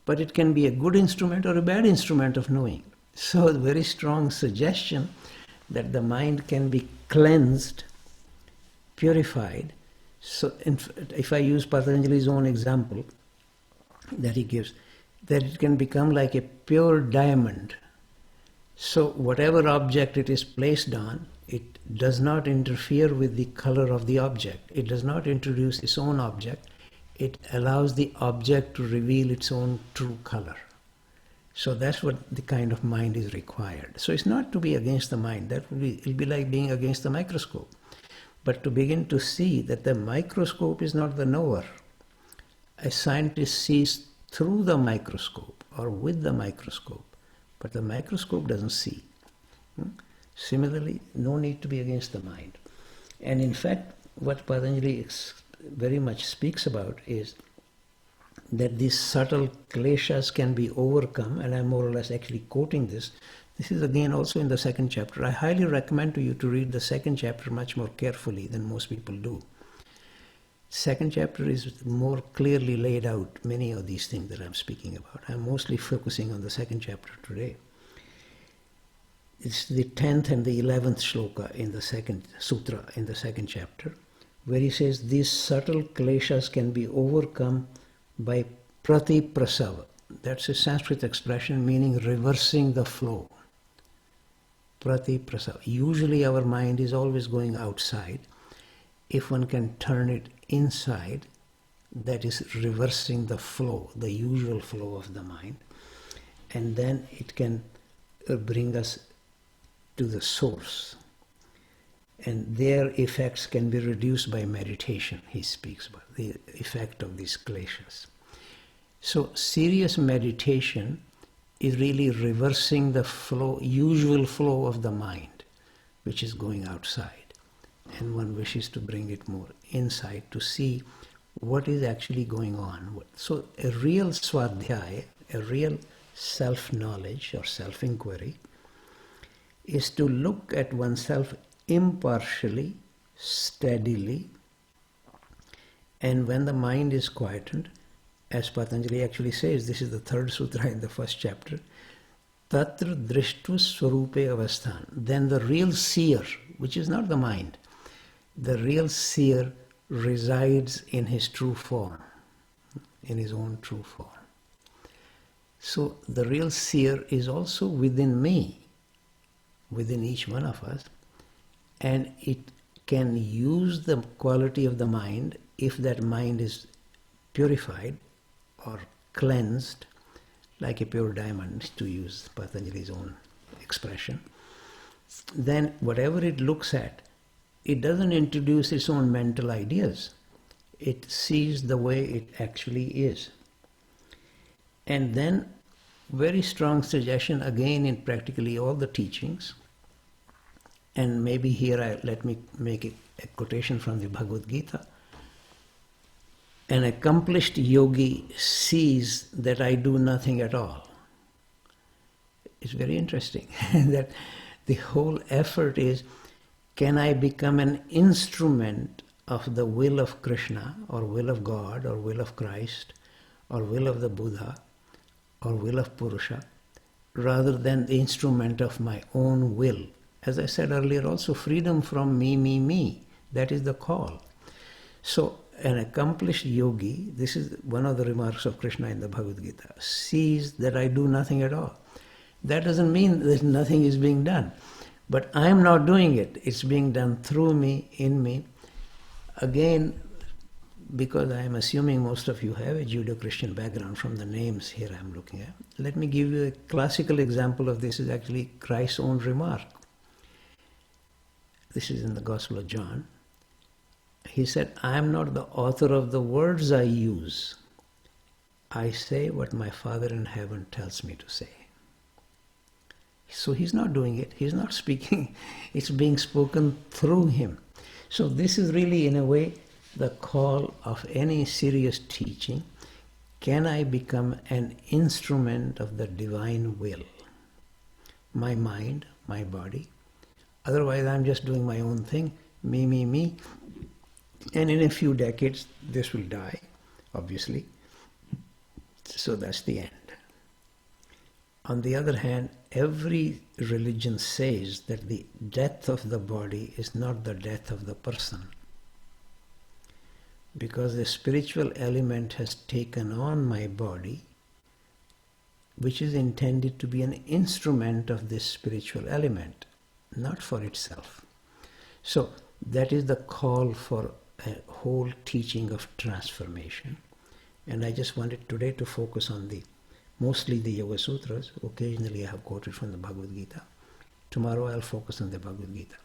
but it can be a good instrument or a bad instrument of knowing. So a very strong suggestion that the mind can be cleansed, purified. So if I use Patanjali's own example that he gives, that it can become like a pure diamond. So whatever object it is placed on, it does not interfere with the color of the object. It does not introduce its own object. It allows the object to reveal its own true color. So that's what the kind of mind is required. So it's not to be against the mind. It'll be like being against the microscope. But to begin to see that the microscope is not the knower. A scientist sees through the microscope or with the microscope, but the microscope doesn't see. Similarly, no need to be against the mind. And in fact, what Patanjali very much speaks about is that these subtle kleshas can be overcome, and I'm more or less actually quoting this. This is again also in the second chapter. I highly recommend to you to read the second chapter much more carefully than most people do. Second chapter is more clearly laid out, many of these things that I'm speaking about. I'm mostly focusing on the second chapter today. It's the 10th and the 11th shloka in the second sutra, in the second chapter, where he says these subtle kleshas can be overcome by pratiprasava. That's a Sanskrit expression meaning reversing the flow. Pratiprasava. Usually our mind is always going outside. If one can turn it inside, that is reversing the flow, the usual flow of the mind, and then it can bring us to the source. And their effects can be reduced by meditation, he speaks about the effect of these kleshas. So serious meditation is really reversing the flow, usual flow of the mind, which is going outside. And one wishes to bring it more inside to see what is actually going on. So a real swadhyaya, a real self-knowledge or self-inquiry, is to look at oneself impartially, steadily, and when the mind is quietened, as Patanjali actually says, this is the third sutra in the first chapter, Tatra drishtu swarupe avasthan. Then the real seer, which is not the mind, the real seer resides in his true form, in his own true form. So the real seer is also within me, within each one of us, and it can use the quality of the mind if that mind is purified or cleansed, like a pure diamond, to use Patanjali's own expression. Then whatever it looks at, it doesn't introduce its own mental ideas. It sees the way it actually is. And then, very strong suggestion again in practically all the teachings, and maybe here let me make a quotation from the Bhagavad Gita. An accomplished yogi sees that I do nothing at all. It's very interesting that the whole effort is, can I become an instrument of the will of Krishna, or will of God, or will of Christ, or will of the Buddha, or will of Purusha, rather than the instrument of my own will. As I said earlier also, freedom from me, me, me. That is the call. So an accomplished yogi, this is one of the remarks of Krishna in the Bhagavad Gita, sees that I do nothing at all. That doesn't mean that nothing is being done. But I am not doing it. It's being done through me, in me. Again, because I am assuming most of you have a Judeo-Christian background from the names here I'm looking at, let me give you a classical example of this. Is actually Christ's own remark. This is in the Gospel of John. He said, I am not the author of the words I use. I say what my Father in heaven tells me to say. So he's not doing it. He's not speaking. It's being spoken through him. So this is really, in a way, the call of any serious teaching. Can I become an instrument of the divine will? My mind, my body. Otherwise, I'm just doing my own thing. Me, me, me. And in a few decades, this will die, obviously. So that's the end. On the other hand, every religion says that the death of the body is not the death of the person, because the spiritual element has taken on my body, which is intended to be an instrument of this spiritual element, not for itself. So that is the call for a whole teaching of transformation. And I just wanted today to focus on mostly the Yoga Sutras. Occasionally I have quoted from the Bhagavad Gita. Tomorrow I'll focus on the Bhagavad Gita.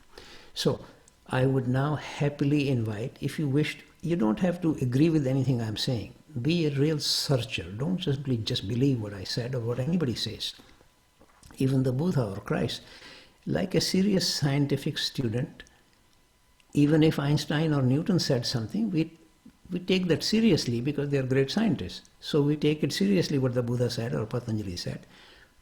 So I would now happily invite, if you wish, you don't have to agree with anything I'm saying. Be a real searcher. Don't just believe what I said or what anybody says. Even the Buddha or Christ. Like a serious scientific student, even if Einstein or Newton said something, we take that seriously because they are great scientists. So we take it seriously what the Buddha said or Patanjali said.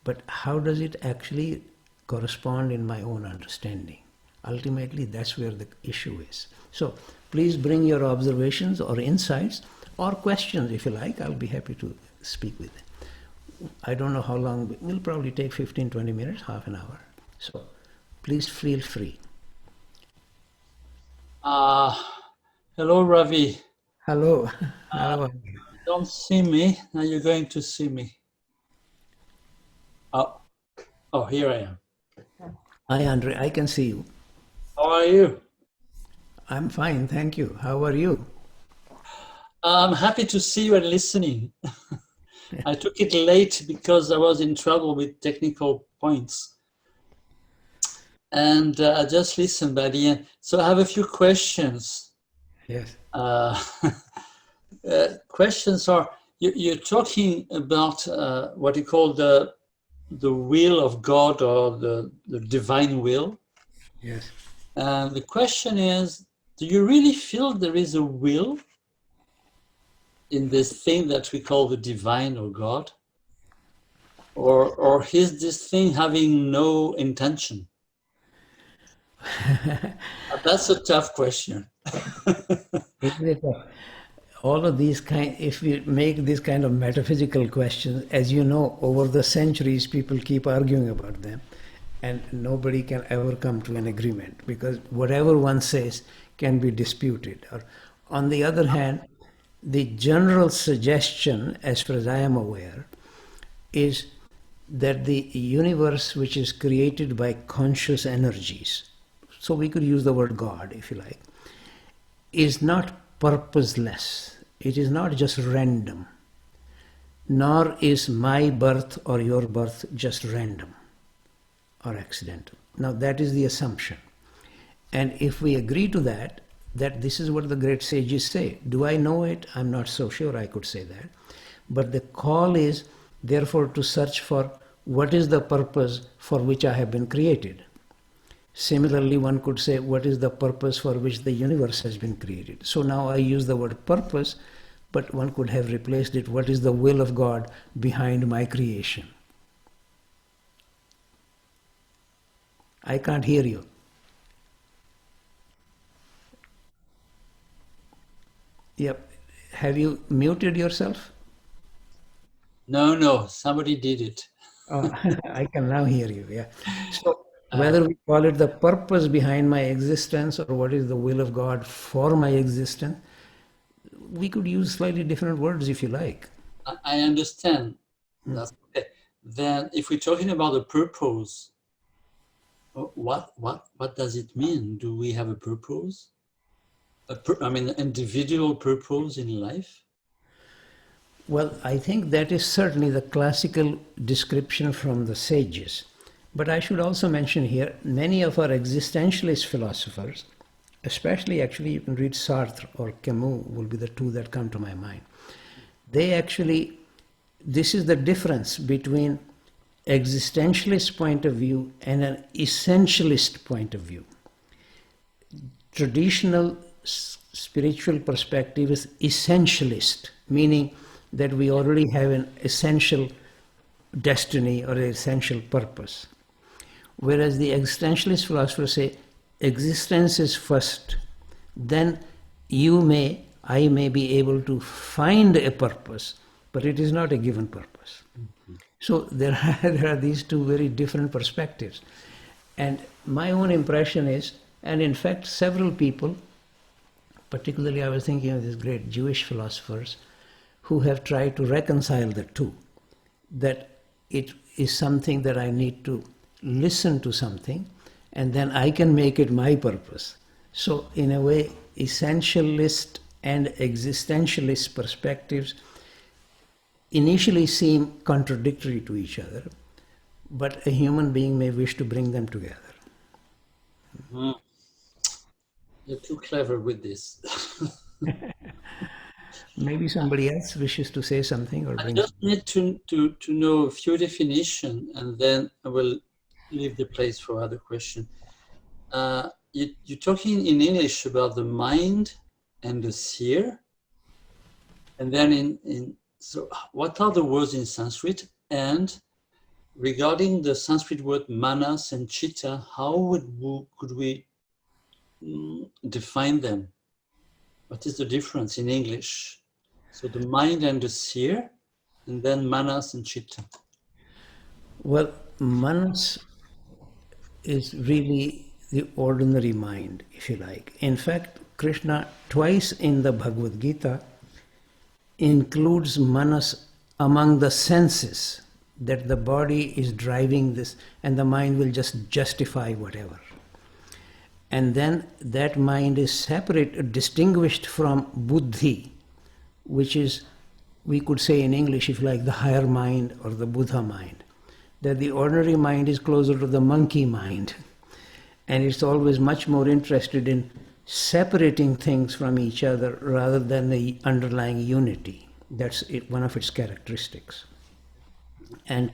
But how does it actually correspond in my own understanding? Ultimately, that's where the issue is. So please bring your observations or insights or questions if you like. I'll be happy to speak with them. I don't know how long. We'll probably take 15-20 minutes, half an hour. So please feel free. Hello, Ravi. Hello. How are you? Don't see me. Now you're going to see me. Oh, here I am. Hi, Andre. I can see you. How are you? I'm fine, thank you. How are you? I'm happy to see you and listening. I took it late because I was in trouble with technical points. And I just listened by the end. So I have a few questions. Yes. Questions are, you're talking about what you call the will of God or the divine will. Yes. And the question is, do you really feel there is a will? in this thing that we call the divine or God? Or is this thing having no intention? That's a tough question. Isn't it? All of these if we make these kind of metaphysical questions, as you know, over the centuries, people keep arguing about them, and nobody can ever come to an agreement because whatever one says can be disputed. Or, on the other hand, the general suggestion, as far as I am aware, is that the universe, which is created by conscious energies, so we could use the word God if you like, is not purposeless. It is not just random, nor is my birth or your birth just random or accidental. Now that is the assumption. And if we agree to that this is what the great sages say. Do I know it? I'm not so sure I could say that. But the call is therefore to search for what is the purpose for which I have been created. Similarly, one could say, what is the purpose for which the universe has been created? So now I use the word purpose, but one could have replaced it, what is the will of God behind my creation? I can't hear you. Yep. Have you muted yourself? No, somebody did it. Oh, I can now hear you, yeah. So whether we call it the purpose behind my existence or what is the will of God for my existence, we could use slightly different words if you like. I understand. That's okay. Then if we're talking about the purpose, what does it mean? Do we have a purpose? An individual purpose in life? Well, I think that is certainly the classical description from the sages. But I should also mention here, many of our existentialist philosophers, especially actually you can read Sartre or Camus will be the two that come to my mind. They actually, this is the difference between existentialist point of view and an essentialist point of view. Traditional spiritual perspective is essentialist, meaning that we already have an essential destiny or an essential purpose. Whereas the existentialist philosophers say existence is first, then I may be able to find a purpose, but it is not a given purpose. Mm-hmm. So there are these two very different perspectives. And my own impression is, and in fact several people, particularly I was thinking of these great Jewish philosophers who have tried to reconcile the two, that it is something that I need to listen to something and then I can make it my purpose. So in a way, essentialist and existentialist perspectives initially seem contradictory to each other, but a human being may wish to bring them together. Mm-hmm. You're too clever with this. Maybe somebody else wishes to say something or bring. I just need to know a few definitions, and then I will leave the place for other questions. You're talking in English about the mind and the seer, and then so what are the words in Sanskrit? And regarding the Sanskrit word manas and chitta, how could we define them? What is the difference in English? So the mind and the seer, and then manas and chitta. Well, manas is really the ordinary mind, if you like. In fact, Krishna twice in the Bhagavad Gita includes manas among the senses, that the body is driving this and the mind will just justify whatever. And then that mind is separate, distinguished from buddhi, which is, we could say in English, if you like, the higher mind or the Buddha mind. That the ordinary mind is closer to the monkey mind. And it's always much more interested in separating things from each other rather than the underlying unity. That's one of its characteristics. And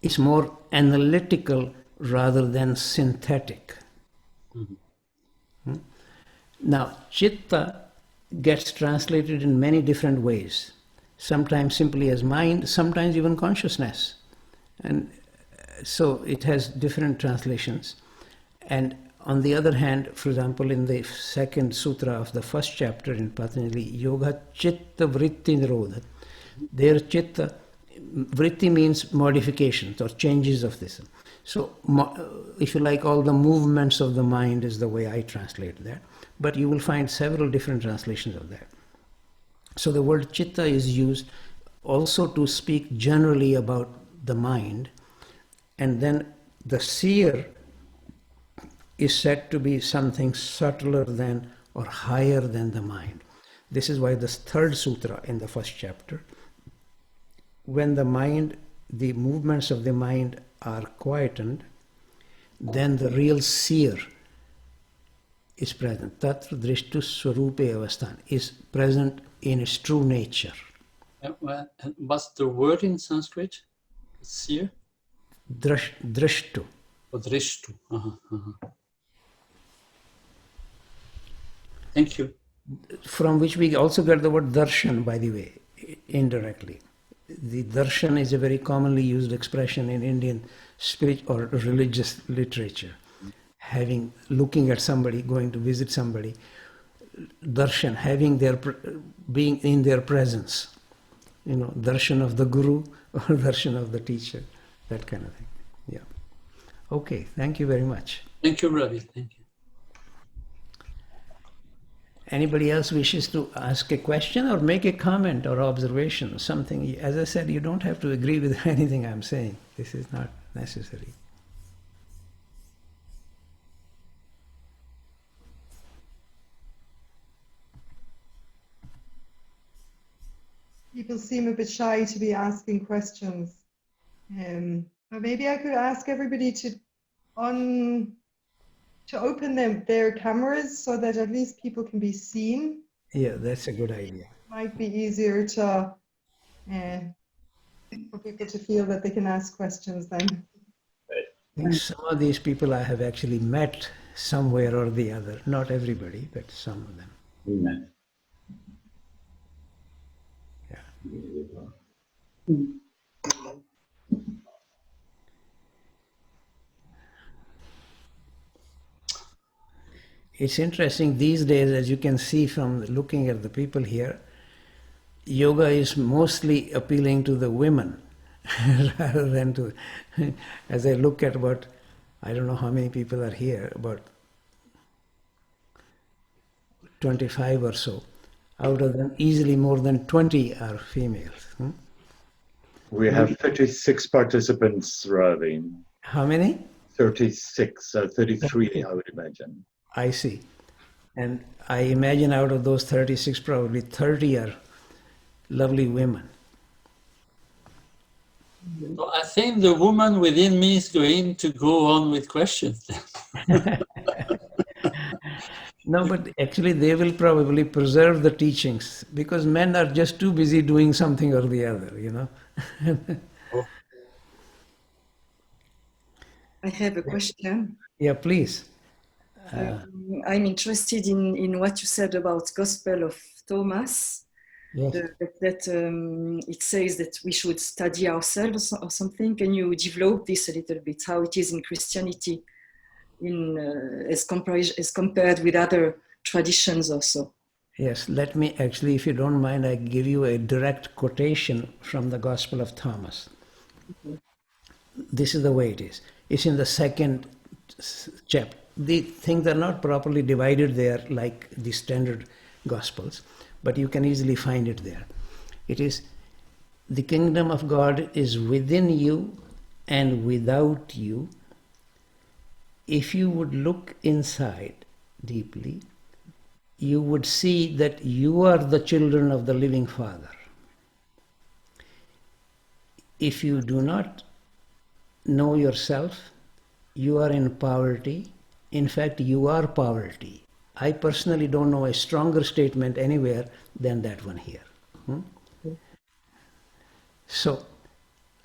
it's more analytical rather than synthetic. Mm-hmm. Now, chitta gets translated in many different ways. Sometimes simply as mind, sometimes even consciousness. And so it has different translations. And on the other hand, for example, in the second sutra of the first chapter in Patanjali, Yoga Chitta Vritti Nirodha, there Chitta, Vritti means modifications or changes of this. So, if you like, all the movements of the mind is the way I translate that. But you will find several different translations of that. So the word chitta is used also to speak generally about the mind. And then the seer is said to be something subtler than or higher than the mind. This is why the third sutra in the first chapter, when the mind, the movements of the mind are quietened, then the real seer is present. Tatra drishtu swarupe avasthan is present in its true nature. And what's the word in Sanskrit? Seer? Drishtu. Or drishtu. Thank you. From which we also get the word darshan, by the way, indirectly. The darshan is a very commonly used expression in Indian spirit or religious literature. Looking at somebody, going to visit somebody, darshan, being in their presence. Darshan of the guru or darshan of the teacher, that kind of thing. Yeah. Okay, thank you very much. Thank you, Ravi. Thank you. Anybody else wishes to ask a question or make a comment or observation, something? As I said, you don't have to agree with anything I'm saying. This is not necessary. People seem a bit shy to be asking questions. But maybe I could ask everybody to open their cameras so that at least people can be seen. Yeah, that's a good idea. Might be easier for people to feel that they can ask questions then. Some of these people I have actually met somewhere or the other. Not everybody, but some of them. Amen. Yeah. It's interesting these days, as you can see from looking at the people here, yoga is mostly appealing to the women rather than to, as I look at about, I don't know how many people are here, about 25 or so. Out of them, easily more than 20 are females. We have 36 participants, Ravi. How many? 36, 33, I would imagine. I see. And I imagine out of those 36, probably 30 are lovely women. So I think the woman within me is going to go on with questions. No, but actually they will probably preserve the teachings because men are just too busy doing something or the other, Oh. I have a question. Yeah, please. I'm interested in what you said about Gospel of Thomas. Yes. That it says that we should study ourselves or something. Can you develop this a little bit? How it is in Christianity, as compared with other traditions also? Yes, let me actually, if you don't mind, I give you a direct quotation from the Gospel of Thomas. Okay. This is the way it is. It's in the second chapter. The things are not properly divided there like the standard Gospels, but you can easily find it there. It is, the kingdom of God is within you and without you. If you would look inside deeply, you would see that you are the children of the living Father. If you do not know yourself, you are in poverty. In fact, you are poverty. I personally don't know a stronger statement anywhere than that one here. So,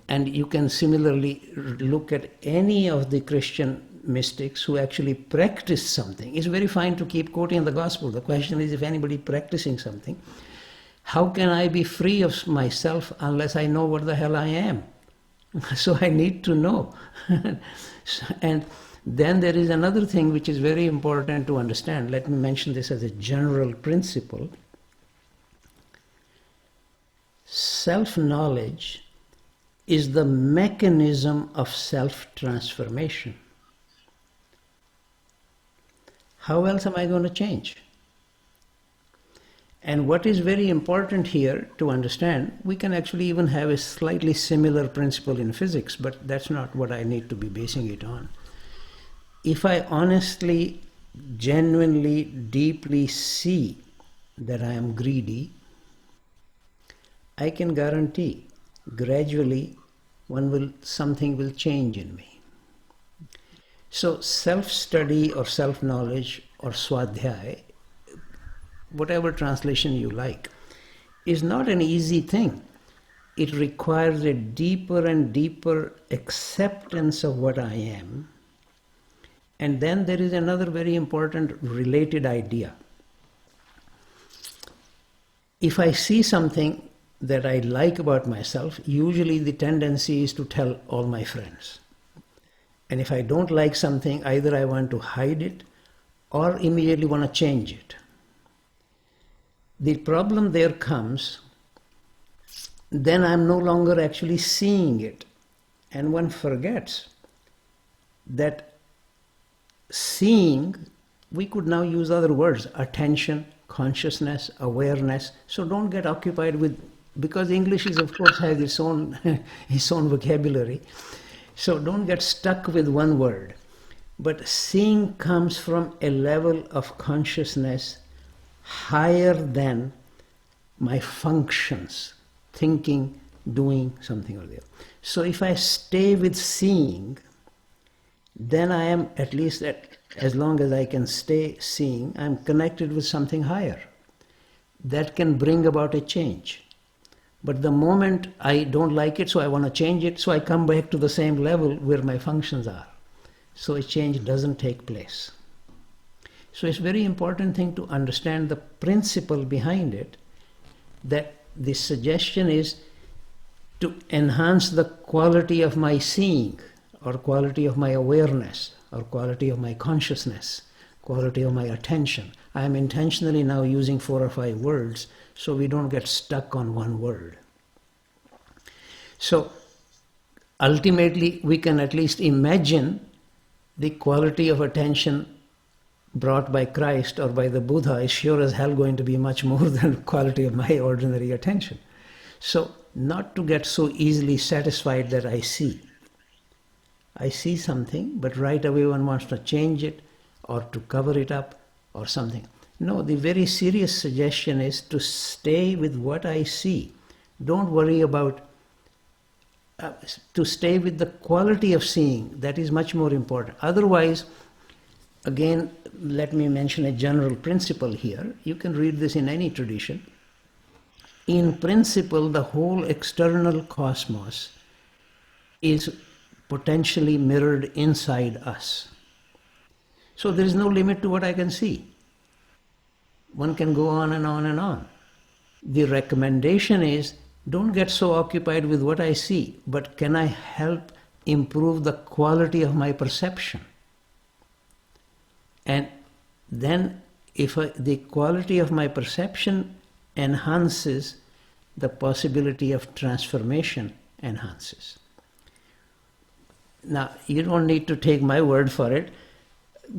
and you can similarly look at any of the Christian mystics who actually practice something. It's very fine to keep quoting the gospel. The question is, if anybody practicing something, how can I be free of myself unless I know what the hell I am? So I need to know. And then there is another thing which is very important to understand. Let me mention this as a general principle. Self-knowledge is the mechanism of self-transformation. How else am I going to change? And what is very important here to understand, we can actually even have a slightly similar principle in physics, but that's not what I need to be basing it on. If I honestly, genuinely, deeply see that I am greedy, I can guarantee gradually something will change in me. So self-study or self-knowledge or swadhyay, whatever translation you like, is not an easy thing. It requires a deeper and deeper acceptance of what I am. And then there is another very important related idea. If I see something that I like about myself, usually the tendency is to tell all my friends. And if I don't like something, either I want to hide it or immediately want to change it. The problem there comes, then I'm no longer actually seeing it. And one forgets that seeing, we could now use other words, attention, consciousness, awareness. So don't get occupied with, because English is, of course, has its own vocabulary. So don't get stuck with one word. But seeing comes from a level of consciousness higher than my functions, thinking, doing something or the other. So if I stay with seeing, then I am, at least as long as I can stay seeing, I'm connected with something higher that can bring about a change. But the moment I don't like it, so I want to change it, so I come back to the same level where my functions are. So a change doesn't take place. So it's a very important thing to understand the principle behind it, that the suggestion is to enhance the quality of my seeing, or quality of my awareness, or quality of my consciousness, quality of my attention. I am intentionally now using 4 or 5 words so we don't get stuck on one word. So ultimately we can at least imagine the quality of attention brought by Christ or by the Buddha is sure as hell going to be much more than the quality of my ordinary attention. So not to get so easily satisfied that I see something, but right away one wants to change it or to cover it up or something. No, the very serious suggestion is to stay with what I see. Don't worry about, to stay with the quality of seeing. That is much more important. Otherwise, again, let me mention a general principle here. You can read this in any tradition. In principle, the whole external cosmos is potentially mirrored inside us. So there is no limit to what I can see. One can go on and on and on. The recommendation is, don't get so occupied with what I see, but can I help improve the quality of my perception? And then if the quality of my perception enhances, the possibility of transformation enhances. Now, you don't need to take my word for it.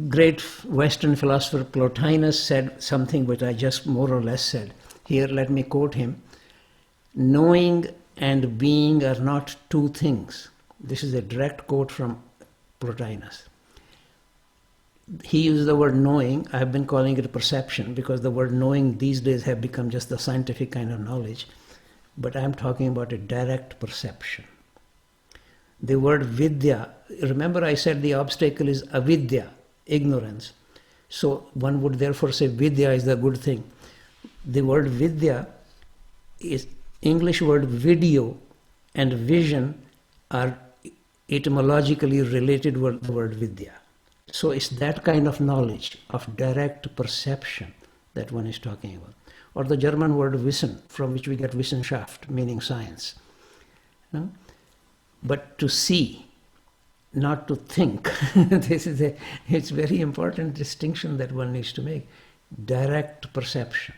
Great Western philosopher Plotinus said something which I just more or less said. Here, let me quote him. Knowing and being are not two things. This is a direct quote from Plotinus. He used the word knowing. I've been calling it perception because the word knowing these days have become just the scientific kind of knowledge. But I'm talking about a direct perception. The word vidya, remember I said the obstacle is avidya, ignorance. So one would therefore say vidya is the good thing. The word vidya is English word video and vision are etymologically related with the word vidya. So it's that kind of knowledge of direct perception that one is talking about. Or the German word Wissen, from which we get Wissenschaft, meaning science. No? But to see, not to think. It's very important distinction that one needs to make. Direct perception.